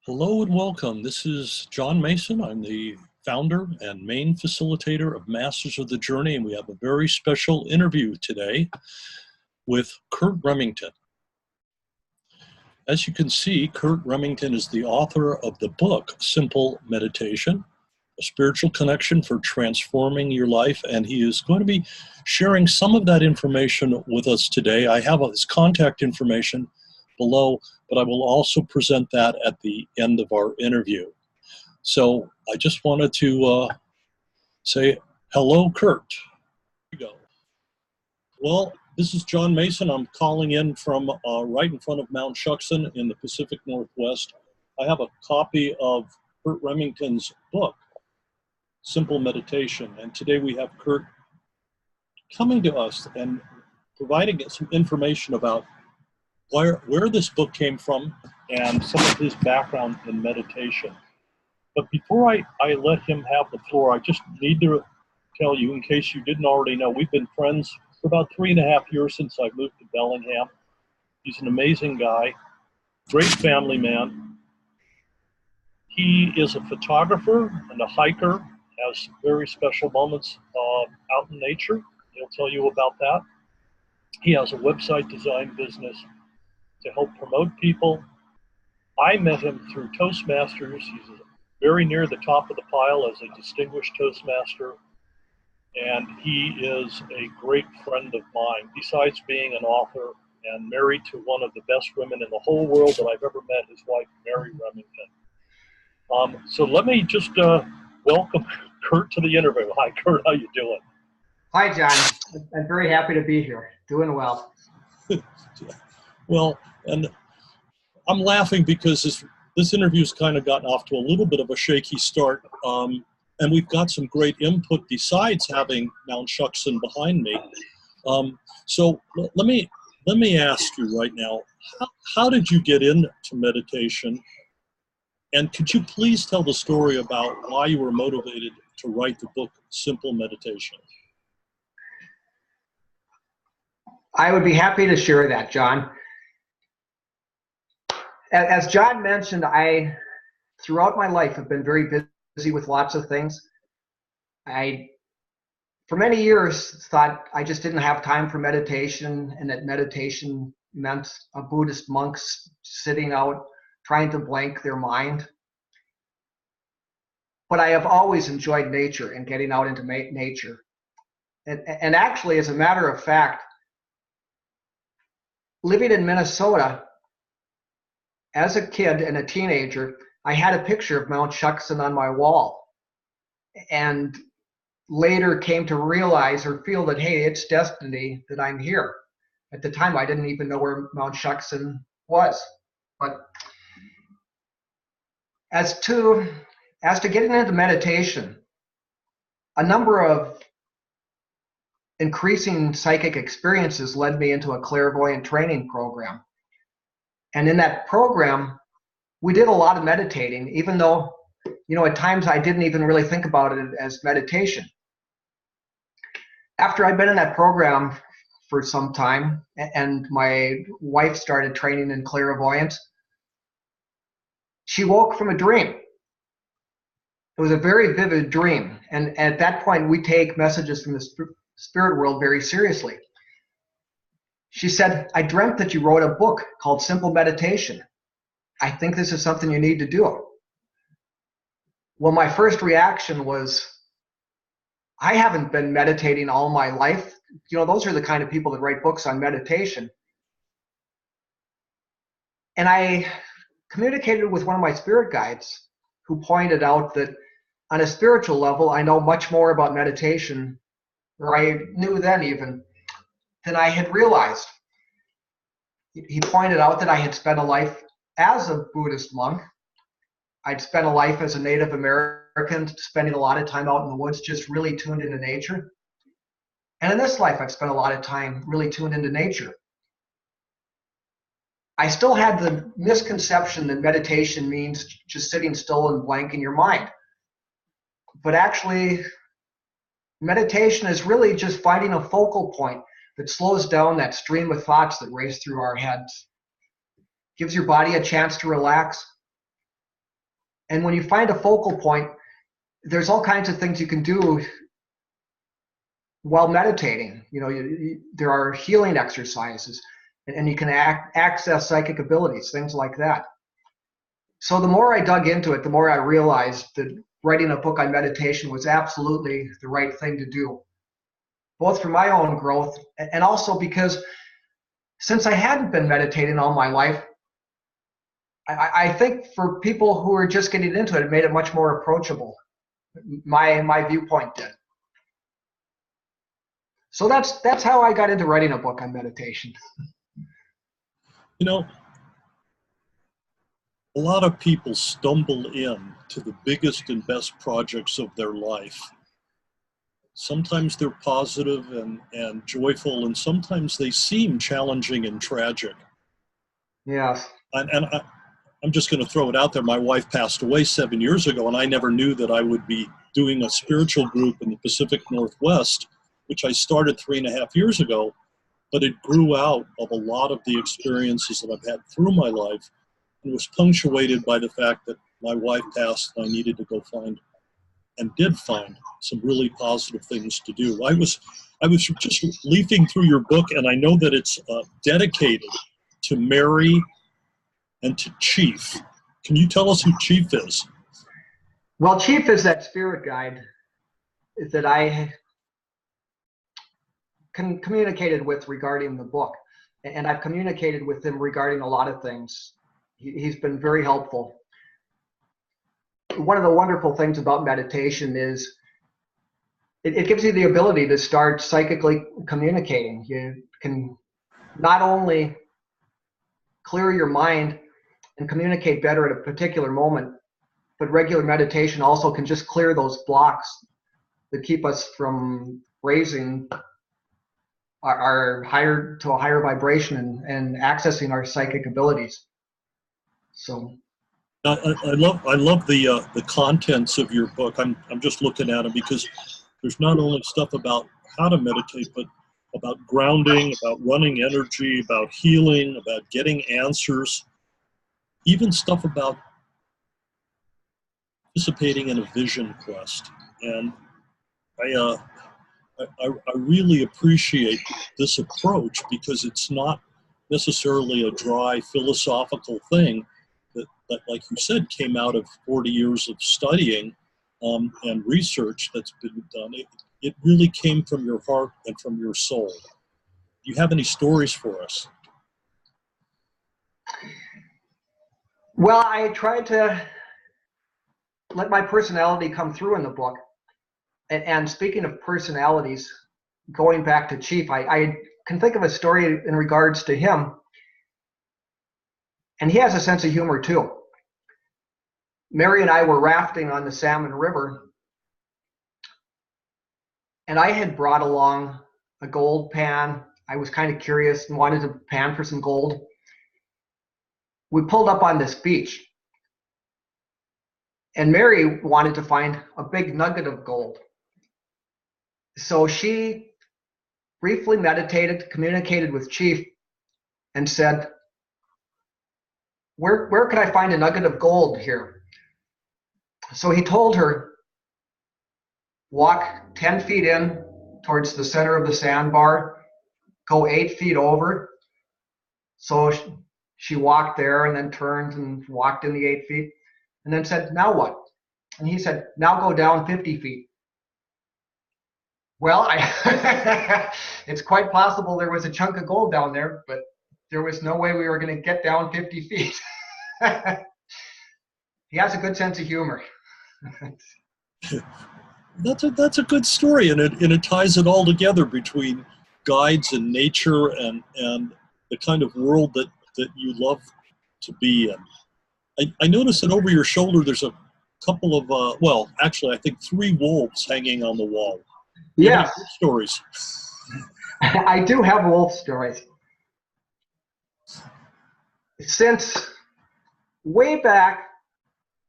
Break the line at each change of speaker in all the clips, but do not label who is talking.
Hello and welcome. This is John Mason. I'm the founder and main facilitator of Masters of the Journey, and we have a very special interview today with Curt Remington. As you can see, Curt Remington is the author of the book, Simple Meditation, a spiritual connection for transforming your life, and he is going to be sharing some of that information with us today. I have his contact information below, but I will also present that at the end of our interview. So I just wanted to say hello, Curt. Here we go. Well, this is John Mason. I'm calling in from right in front of Mount Shuksan in the Pacific Northwest. I have a copy of Curt Remington's book, Simple Meditation, and today we have Curt coming to us and providing some information about where this book came from and some of his background in meditation. But before I let him have the floor, I just need to tell you, in case you didn't already know, we've been friends for about 3.5 years since I moved to Bellingham. He's an amazing guy, great family man. He is a photographer and a hiker, has very special moments out in nature. He'll tell you about that. He has a website design business to help promote people. I met him through Toastmasters. He's very near the top of the pile as a distinguished Toastmaster, and he is a great friend of mine. Besides being an author and married to one of the best women in the whole world that I've ever met, his wife, Mary Remington. So let me just welcome Curt to the interview. Hi, Curt, how you doing?
Hi, John. I'm very happy to be here. Doing well.
Well, and I'm laughing because this interview's kind of gotten off to a little bit of a shaky start, and we've got some great input besides having Mount Shuksan behind me. So let me ask you right now, how did you get into meditation? And could you please tell the story about why you were motivated to write the book, Simple Meditation?
I would be happy to share that, John. As John mentioned, I, throughout my life, have been very busy with lots of things. I, for many years, thought I just didn't have time for meditation, and that meditation meant a Buddhist monks sitting out trying to blank their mind. But I have always enjoyed nature and getting out into nature. And actually, as a matter of fact, living in Minnesota, as a kid and a teenager, I had a picture of Mount Shuksan on my wall, and later came to realize or feel that, hey, it's destiny that I'm here. At the time, I didn't even know where Mount Shuksan was. But as to getting into meditation, a number of increasing psychic experiences led me into a clairvoyant training program. And in that program, we did a lot of meditating, even though, at times I didn't even really think about it as meditation. After I'd been in that program for some time, and my wife started training in clairvoyance, she woke from a dream. It was a very vivid dream. And at that point, we take messages from the spirit world very seriously. She said, I dreamt that you wrote a book called Simple Meditation. I think this is something you need to do. Well, my first reaction was, I haven't been meditating all my life. Those are the kind of people that write books on meditation. And I communicated with one of my spirit guides who pointed out that on a spiritual level, I know much more about meditation, or I knew then even, than I had realized. He pointed out that I had spent a life as a Buddhist monk. I'd spent a life as a Native American, spending a lot of time out in the woods, just really tuned into nature. And in this life, I've spent a lot of time really tuned into nature. I still had the misconception that meditation means just sitting still and blanking your mind. But actually, meditation is really just finding a focal point that slows down that stream of thoughts that race through our heads. Gives your body a chance to relax. And when you find a focal point, there's all kinds of things you can do while meditating. You know, there are healing exercises, and you can access psychic abilities, things like that. So the more I dug into it, the more I realized that writing a book on meditation was absolutely the right thing to do, both for my own growth and also because since I hadn't been meditating all my life, I think for people who are just getting into it, it made it much more approachable. My viewpoint did. So that's how I got into writing a book on meditation.
You know, a lot of people stumble in to the biggest and best projects of their life. Sometimes they're positive and joyful, and sometimes they seem challenging and tragic.
Yes.
I'm just going to throw it out there. My wife passed away 7 years ago, and I never knew that I would be doing a spiritual group in the Pacific Northwest, which I started 3.5 years ago, but it grew out of a lot of the experiences that I've had through my life, and was punctuated by the fact that my wife passed and I needed to go find, and did find, some really positive things to do. I was just leafing through your book, and I know that it's dedicated to Mary and to Chief. Can you tell us who Chief is?
Well, Chief is that spirit guide that I communicated with regarding the book. And I've communicated with him regarding a lot of things. He's been very helpful. One of the wonderful things about meditation is it gives you the ability to start psychically communicating. You can not only clear your mind and communicate better at a particular moment, but regular meditation also can just clear those blocks that keep us from raising our higher to a higher vibration and accessing our psychic abilities. So
I love the contents of your book. I'm just looking at them because there's not only stuff about how to meditate, but about grounding, about running energy, about healing, about getting answers, even stuff about participating in a vision quest. And I really appreciate this approach because it's not necessarily a dry philosophical thing that, like you said, came out of 40 years of studying and research that's been done. It really came from your heart and from your soul. Do you have any stories for us?
well, I tried to let my personality come through in the book. And speaking of personalities, going back to Chief, I can think of a story in regards to him. And he has a sense of humor too. Mary and I were rafting on the Salmon River, and I had brought along a gold pan. I was kind of curious and wanted to pan for some gold. We pulled up on this beach, and Mary wanted to find a big nugget of gold. So she briefly meditated, communicated with Chief, and said, where can I find a nugget of gold here? So he told her, walk 10 feet in towards the center of the sandbar, go 8 feet over. So she walked there and then turned and walked in the 8 feet and then said, now what? And he said, now go down 50 feet. Well, it's quite possible there was a chunk of gold down there, but there was no way we were going to get down 50 feet. He has a good sense of humor.
That's a good story, and it ties it all together between guides and nature and the kind of world that you love to be in. I noticed that over your shoulder there's a couple of well, actually I think 3 wolves hanging on the wall.
Yes.
Stories.
I do have wolf stories. Since way back,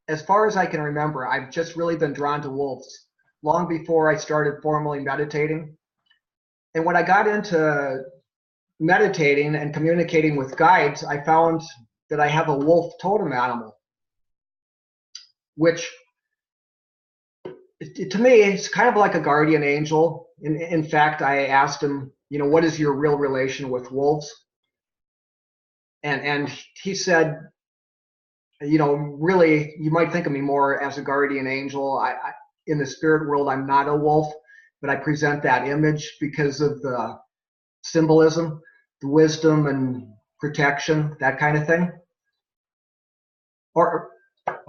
as far as I can remember, I've just really been drawn to wolves long before I started formally meditating. And when I got into meditating and communicating with guides, I found that I have a wolf totem animal. which to me, it's kind of like a guardian angel. In fact, I asked him, what is your real relation with wolves? And he said, really, you might think of me more as a guardian angel. In the spirit world, I'm not a wolf, but I present that image because of the symbolism, the wisdom and protection, that kind of thing. Or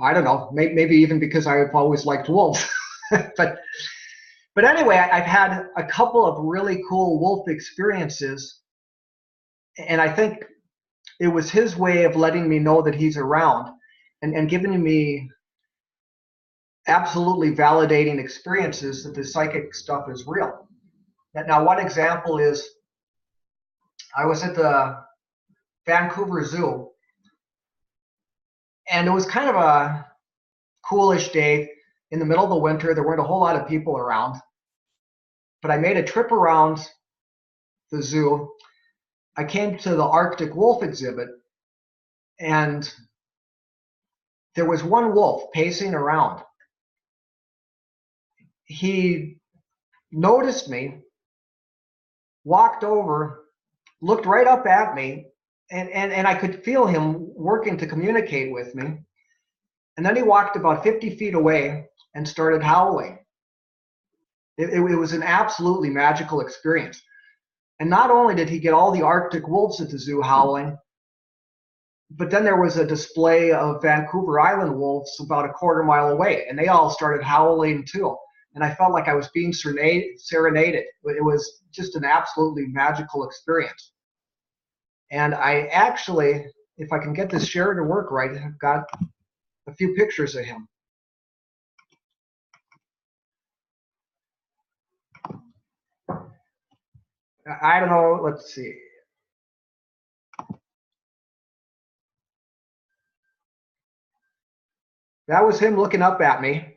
I don't know, maybe even because I've always liked wolves. But anyway, I've had a couple of really cool wolf experiences, and I think it was his way of letting me know that he's around and giving me absolutely validating experiences that the psychic stuff is real. Now, one example is I was at the Vancouver Zoo, and it was kind of a coolish day in the middle of the winter. There weren't a whole lot of people around, but I made a trip around the zoo. I came to the Arctic wolf exhibit, and there was one wolf pacing around. He noticed me, walked over, looked right up at me, and I could feel him working to communicate with me. And then he walked about 50 feet away and started howling. It was an absolutely magical experience. And not only did he get all the Arctic wolves at the zoo howling, but then there was a display of Vancouver Island wolves about a quarter mile away, and they all started howling too. And I felt like I was being serenaded. It was just an absolutely magical experience. And I actually, if I can get this share to work right, I've got a few pictures of him. I don't know, let's see. That was him looking up at me.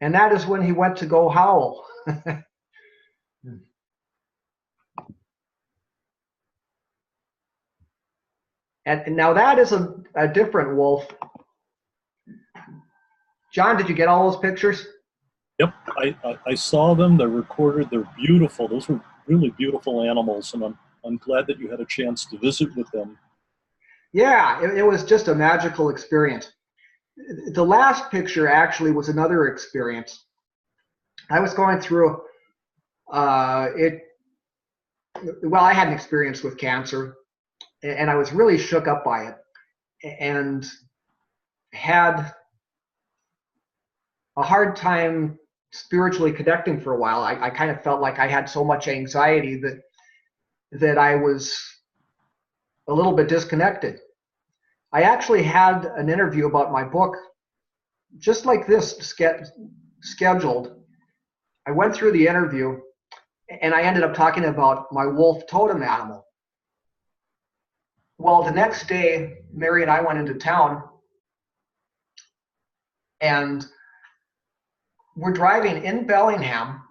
And that is when he went to go howl. And now that is a different wolf. John, did you get all those pictures?
Yep, I saw them. They're recorded. They're beautiful. Those were really beautiful animals, and I'm glad that you had a chance to visit with them.
Yeah, it was just a magical experience. The last picture actually was another experience. I was going through it. Well, I had an experience with cancer, and I was really shook up by it, and had a hard time spiritually connecting for a while. I kind of felt like I had so much anxiety that I was a little bit disconnected. I actually had an interview about my book, just like this, scheduled. I went through the interview, and I ended up talking about my wolf totem animal. Well, the next day, Mary and I went into town, and we're driving in Bellingham,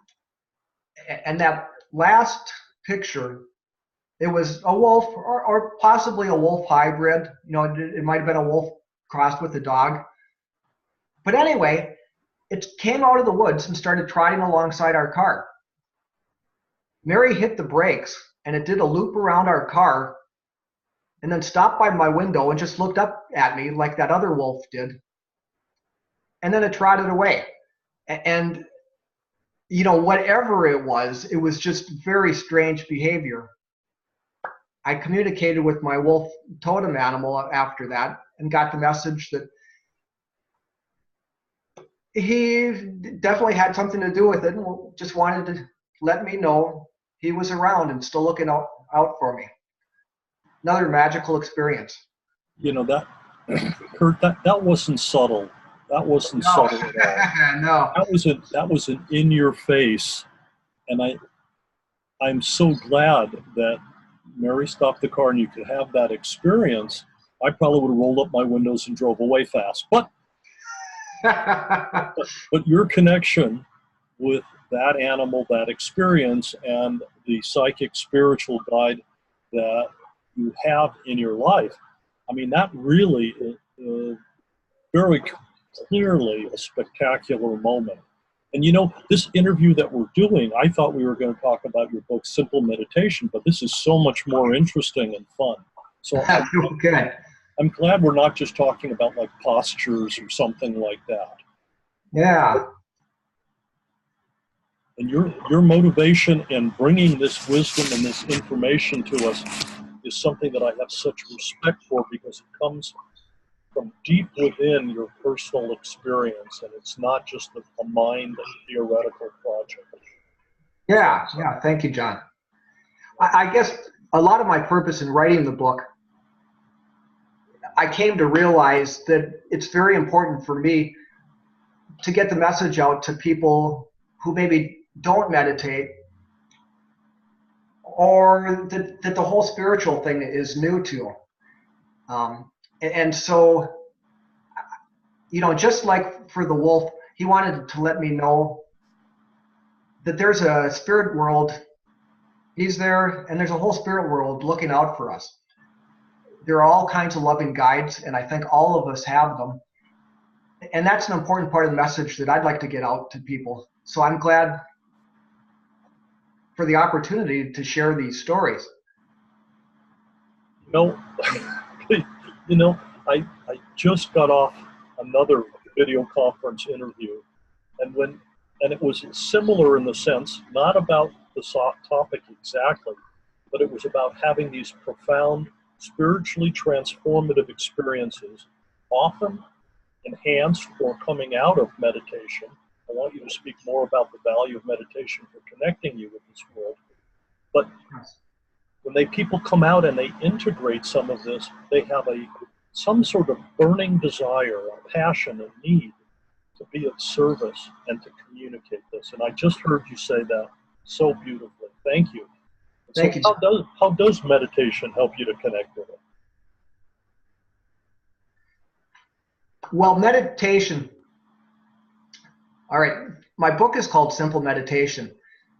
and that last picture, it was a wolf or possibly a wolf hybrid. It might have been a wolf crossed with a dog. But anyway, it came out of the woods and started trotting alongside our car. Mary hit the brakes, and it did a loop around our car and then stopped by my window and just looked up at me like that other wolf did. And then it trotted away. And, whatever it was just very strange behavior. I communicated with my wolf totem animal after that and got the message that he definitely had something to do with it and just wanted to let me know he was around and still looking out for me. Another magical experience.
That, Curt, that wasn't subtle. That wasn't subtle at all.
No.
That was an in your face, and I'm so glad that Mary stopped the car and you could have that experience. I probably would have rolled up my windows and drove away fast. But your connection with that animal, that experience, and the psychic spiritual guide that you have in your life I mean, that really is very clearly a spectacular moment. And you know, this interview that we're doing, I thought we were going to talk about your book, Simple Meditation, but this is so much more interesting and fun. So
Okay.
I'm glad we're not just talking about like postures or something like that.
Yeah.
And your motivation in bringing this wisdom and this information to us is something that I have such respect for, because it comes from deep within your personal experience, and it's not just a mind theoretical project.
Yeah. Yeah. Thank you, John. I guess a lot of my purpose in writing the book, I came to realize that it's very important for me to get the message out to people who maybe don't meditate, or that the whole spiritual thing is new to them. And so, you know, just like for the wolf, he wanted to let me know that there's a spirit world. He's there, and there's a whole spirit world looking out for us. There are all kinds of loving guides, and I think all of us have them. And that's an important part of the message that I'd like to get out to people. So I'm glad for the opportunity to share these stories.
You know, I just got off another video conference interview, and it was similar in the sense, not about the topic exactly, but it was about having these profound, spiritually transformative experiences, often enhanced or coming out of meditation. I want you to speak more about the value of meditation for connecting you with this world. But when people come out and they integrate some of this, they have some sort of burning desire, a passion, a need to be of service and to communicate this. And I just heard you say that so beautifully. Thank you.
Thank you.
How does meditation help you to connect with it?
Well, meditation. All right. My book is called Simple Meditation.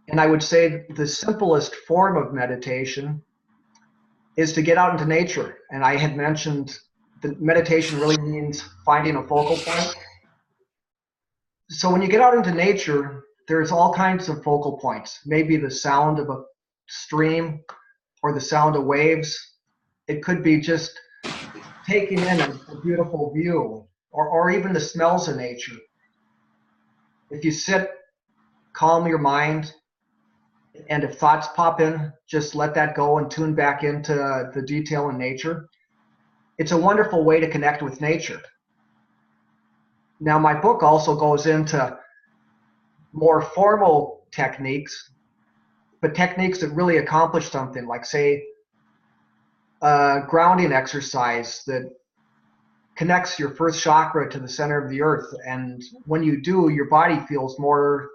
And I would say the simplest form of meditation is to get out into nature. And I had mentioned that meditation really means finding a focal point. So when you get out into nature, there's all kinds of focal points. Maybe the sound of a stream or the sound of waves. It could be just taking in a beautiful view, or even the smells of nature. If you sit, calm your mind, and if thoughts pop in, just let that go and tune back into the detail in nature. It's a wonderful way to connect with nature. Now, my book also goes into more formal techniques, but techniques that really accomplish something, like, say, a grounding exercise that connects your first chakra to the center of the earth. And when you do, your body feels more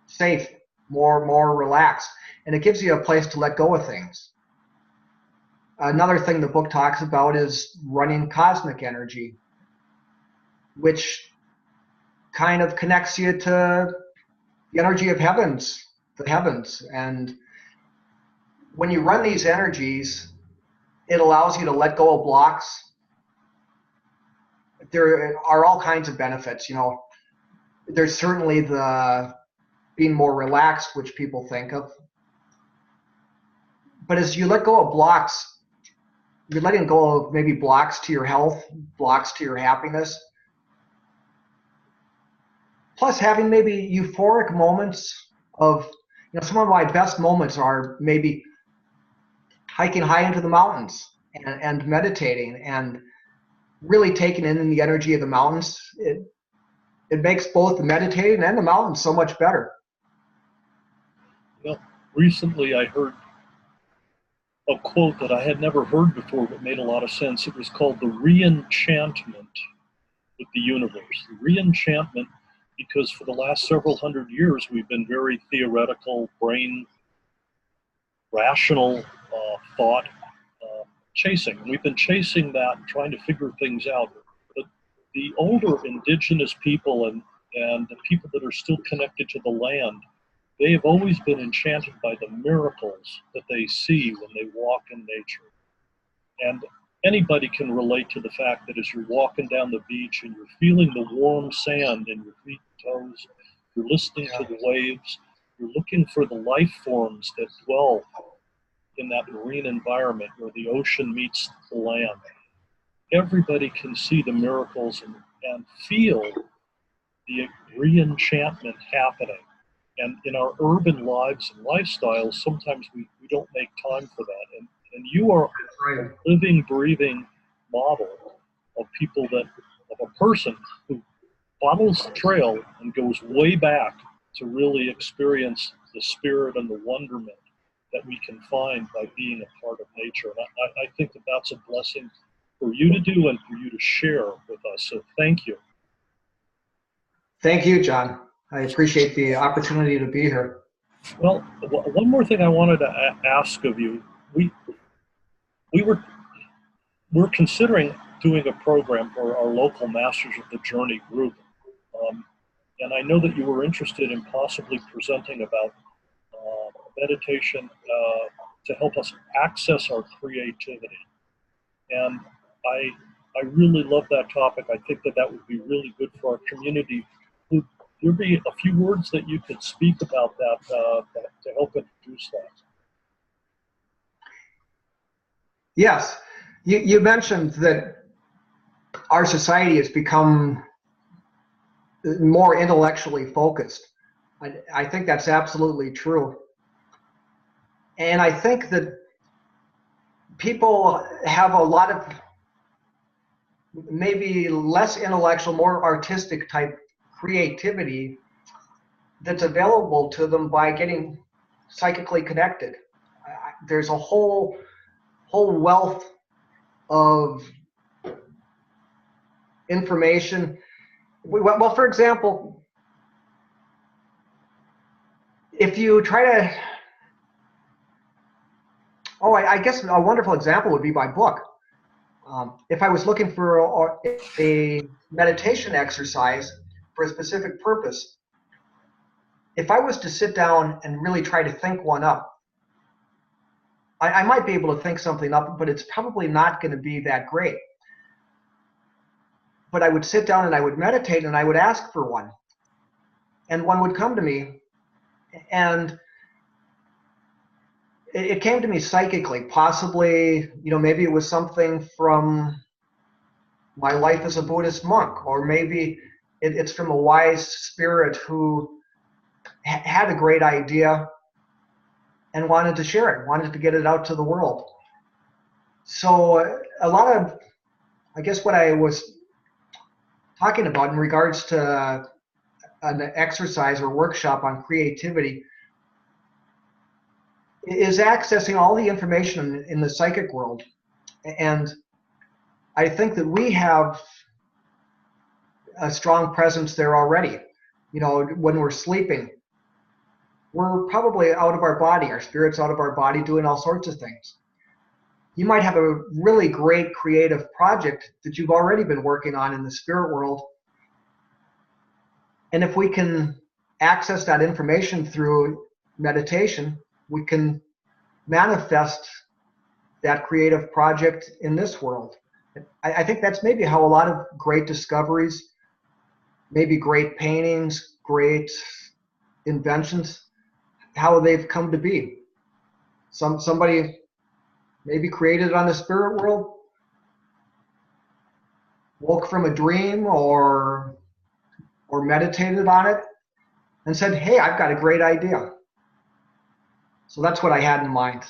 safe, more relaxed, and it gives you a place to let go of things. Another thing the book talks about is running cosmic energy, which kind of connects you to the energy of the heavens. And when you run these energies, it allows you to let go of blocks. There are all kinds of benefits. You know, there's certainly the being more relaxed, which people think of. But as you let go of blocks, you're letting go of maybe blocks to your health, blocks to your happiness. Plus having maybe euphoric moments of, you know, some of my best moments are maybe hiking high into the mountains and meditating and really taking in the energy of the mountains. It makes both the meditating and the mountains so much better.
Well, recently I heard a quote that I had never heard before but made a lot of sense. It was called the re-enchantment with the universe. The re-enchantment, because for the last several hundred years we've been very theoretical, brain, rational thought chasing. We've been chasing that, trying to figure things out. But the older indigenous people and the people that are still connected to the land, they have always been enchanted by the miracles that they see when they walk in nature. And anybody can relate to the fact that as you're walking down the beach and you're feeling the warm sand in your feet and toes, you're listening to the waves, you're looking for the life forms that dwell in that marine environment where the ocean meets the land. Everybody can see the miracles and feel the re-enchantment happening. And in our urban lives and lifestyles, sometimes we don't make time for that. And you are a living, breathing model of of a person who follows the trail and goes way back to really experience the spirit and the wonderment that we can find by being a part of nature. And I think that that's a blessing for you to do and for you to share with us. So thank you.
Thank you, John. I appreciate the opportunity to be here.
Well, one more thing I wanted to ask of you. We're considering doing a program for our local Masters of the Journey group. And I know that you were interested in possibly presenting about meditation to help us access our creativity. And I really love that topic. I think that would be really good for our community. Would there be a few words that you could speak about that to help introduce that?
Yes. You mentioned that our society has become more intellectually focused. I think that's absolutely true. And I think that people have a lot of maybe less intellectual, more artistic type creativity that's available to them by getting psychically connected. There's a whole wealth of information. Well, for example, if you try to, I guess a wonderful example would be my book. If I was looking for a meditation exercise for a specific purpose, if I was to sit down and really try to think one up, I might be able to think something up, but it's probably not going to be that great. But I would sit down and I would meditate and I would ask for one. And one would come to me, and it came to me psychically, possibly, maybe it was something from my life as a Buddhist monk, or maybe it's from a wise spirit who had a great idea and wanted to share it, wanted to get it out to the world. So a lot of, I guess what I was talking about in regards to an exercise or workshop on creativity is accessing all the information in the psychic world. And I think that we have a strong presence there already. When we're sleeping, we're probably out of our body, our spirit's out of our body doing all sorts of things. You might have a really great creative project that you've already been working on in the spirit world. And if we can access that information through meditation, we can manifest that creative project in this world. I think that's maybe how a lot of great discoveries, maybe great paintings, great inventions, how they've come to be. Somebody maybe created it on the spirit world, woke from a dream or meditated on it and said, hey, I've got a great idea. So that's what I had in mind.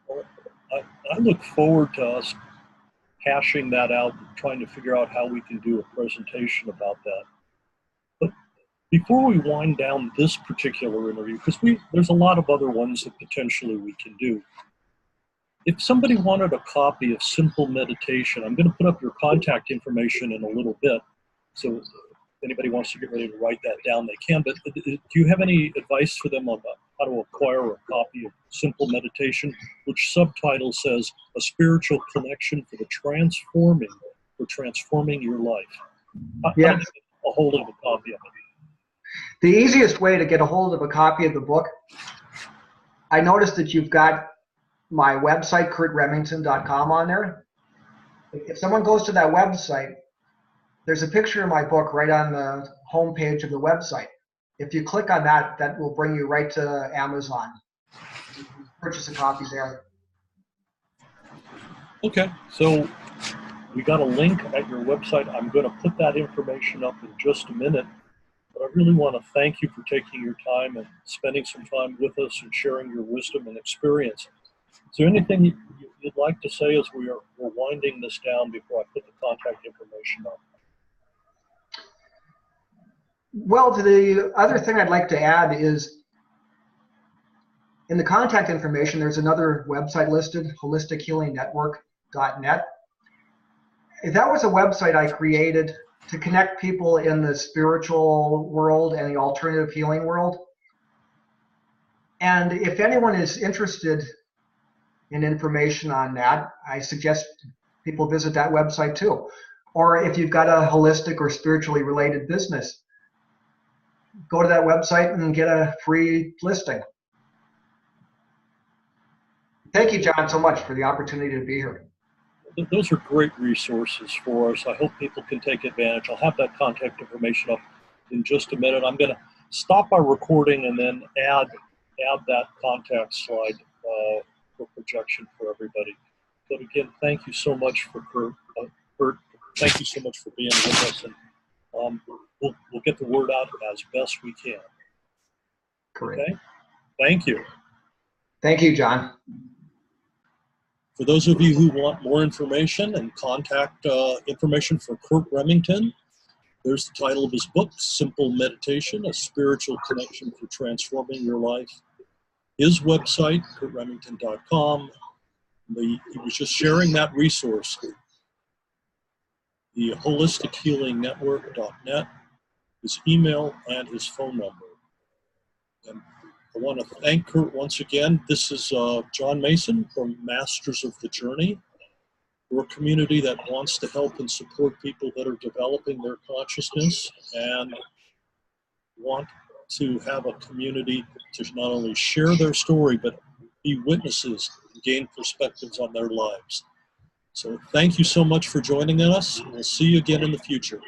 Well, I look forward to us hashing that out and trying to figure out how we can do a presentation about that. But before we wind down this particular interview, because there's a lot of other ones that potentially we can do. If somebody wanted a copy of Simple Meditation, I'm going to put up your contact information in a little bit. So if anybody wants to get ready to write that down, they can. But do you have any advice for them about how to acquire a copy of Simple Meditation, which subtitle says, A Spiritual Connection for Transforming Your Life? How do you get a hold of a copy of it?
The easiest way to get a hold of a copy of the book, I noticed that you've got my website, curtremington.com, on there. If someone goes to that website, there's a picture of my book right on the home page of the website. If you click on that, that will bring you right to Amazon. You can purchase a copy there.
Okay, so we got a link at your website. I'm going to put that information up in just a minute. But I really want to thank you for taking your time and spending some time with us and sharing your wisdom and experience. Is there anything you'd like to say as we're winding this down before I put the contact information up?
Well, the other thing I'd like to add is in the contact information, there's another website listed, holistichealingnetwork.net. That was a website I created to connect people in the spiritual world and the alternative healing world. And if anyone is interested in information on that, I suggest people visit that website too. Or if you've got a holistic or spiritually related business, go to that website and get a free listing. Thank you, John, so much for the opportunity to be here.
Those are great resources for us. I hope people can take advantage. I'll have that contact information up in just a minute. I'm going to stop our recording and then add that contact slide for projection for everybody. But again, thank you so much for Curt. Thank you so much for being with us, and we'll get the word out as best we can.
Correct.
Okay. Thank you.
Thank you, John.
For those of you who want more information and contact information for Curt Remington, there's the title of his book, Simple Meditation, A Spiritual Connection for Transforming Your Life. His website, curtremington.com. He was just sharing that resource. The holistichealingnetwork.net, his email, and his phone number. And I want to thank Curt once again. This is John Mason from Masters of the Journey. We're a community that wants to help and support people that are developing their consciousness and want to have a community to not only share their story, but be witnesses and gain perspectives on their lives. So thank you so much for joining us. We'll see you again in the future.